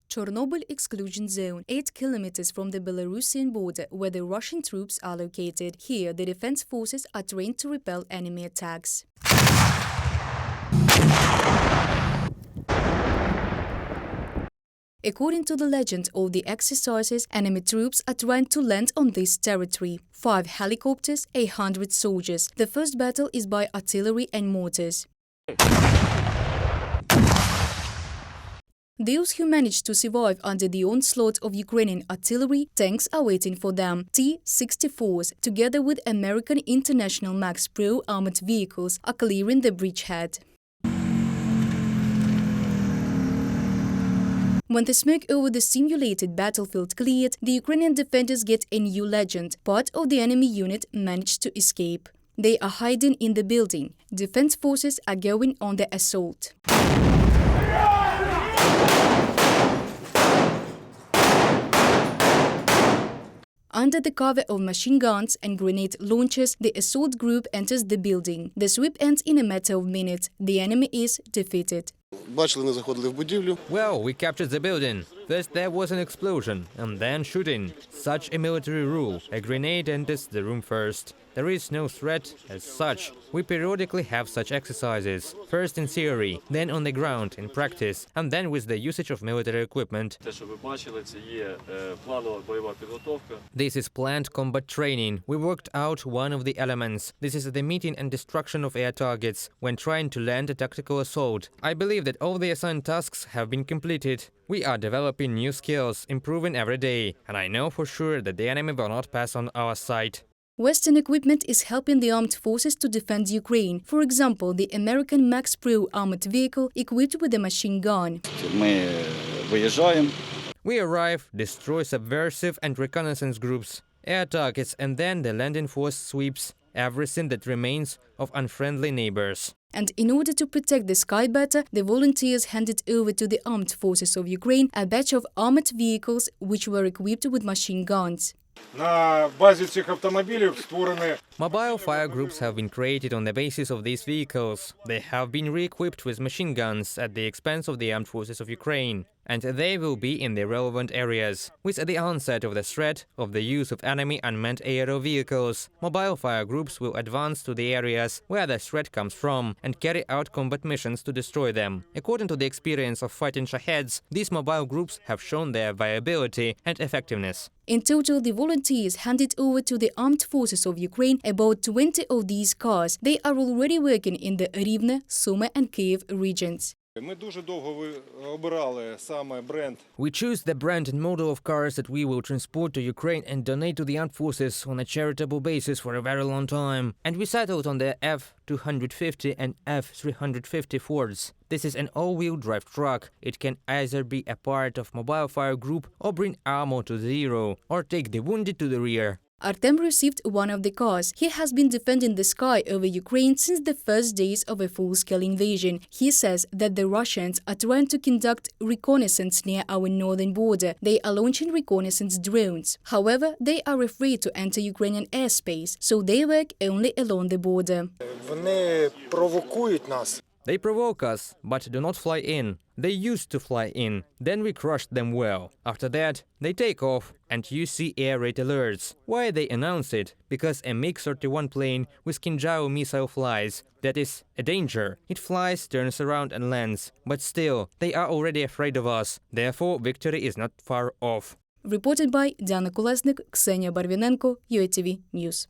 Chernobyl exclusion zone, 8 kilometers from the Belarusian border where the Russian troops are located. Here, the defense forces are trained to repel enemy attacks. According to the legend of the exercises, enemy troops are trying to land on this territory. 5 helicopters, 100 soldiers. The first battle is by artillery and mortars. Those who managed to survive under the onslaught of Ukrainian artillery, tanks are waiting for them. T-64s, together with American International Max Pro armored vehicles, are clearing the bridgehead. When the smoke over the simulated battlefield cleared, the Ukrainian defenders get a new legend. Part of the enemy unit managed to escape. They are hiding in the building. Defense forces are going on the assault. Under the cover of machine guns and grenade launchers, the assault group enters the building. The sweep ends in a matter of minutes. The enemy is defeated. Well, we captured the building. First there was an explosion, and then shooting. Such a military rule. A grenade enters the room first. There is no threat as such. We periodically have such exercises. First in theory, then on the ground, in practice, and then with the usage of military equipment. This is planned combat training. We worked out one of the elements. This is the meeting and destruction of air targets when trying to land a tactical assault. I believe that all the assigned tasks have been completed. We are developing new skills, improving every day, and I know for sure that the enemy will not pass on our side. Western equipment is helping the armed forces to defend Ukraine. For example, the American Max Pro armored vehicle equipped with a machine gun. We arrive, destroy subversive and reconnaissance groups, air targets, and then the landing force sweeps everything that remains of unfriendly neighbors. And in order to protect the sky better, the volunteers handed over to the armed forces of Ukraine a batch of armored vehicles which were equipped with machine guns. Mobile fire groups have been created on the basis of these vehicles. They have been re-equipped with machine guns at the expense of the armed forces of Ukraine, and they will be in the relevant areas. With the onset of the threat of the use of enemy unmanned aerial vehicles, mobile fire groups will advance to the areas where the threat comes from and carry out combat missions to destroy them. According to the experience of fighting Shaheds, these mobile groups have shown their viability and effectiveness. In total, the volunteers handed over to the armed forces of Ukraine about 20 of these cars. They are already working in the Rivne, Sumy and Kyiv regions. We choose the brand and model of cars that we will transport to Ukraine and donate to the armed forces on a charitable basis for a very long time. And we settled on the F-250 and F-350 Fords. This is an all-wheel drive truck. It can either be a part of mobile fire group or bring armor to zero, or take the wounded to the rear. Artem received one of the cars. He has been defending the sky over Ukraine since the first days of a full-scale invasion. He says that the Russians are trying to conduct reconnaissance near our northern border. They are launching reconnaissance drones. However, they are afraid to enter Ukrainian airspace, so they work only along the border. They provoke us, but do not fly in. They used to fly in, then we crushed them well. After that, they take off, and you see air raid alerts. Why they announce it? Because a MiG-31 plane with Kinjal missile flies. That is a danger. It flies, turns around and lands. But still, they are already afraid of us. Therefore, victory is not far off. Reported by Diana Kolesnik, Ksenia Barvinenko, UATV News.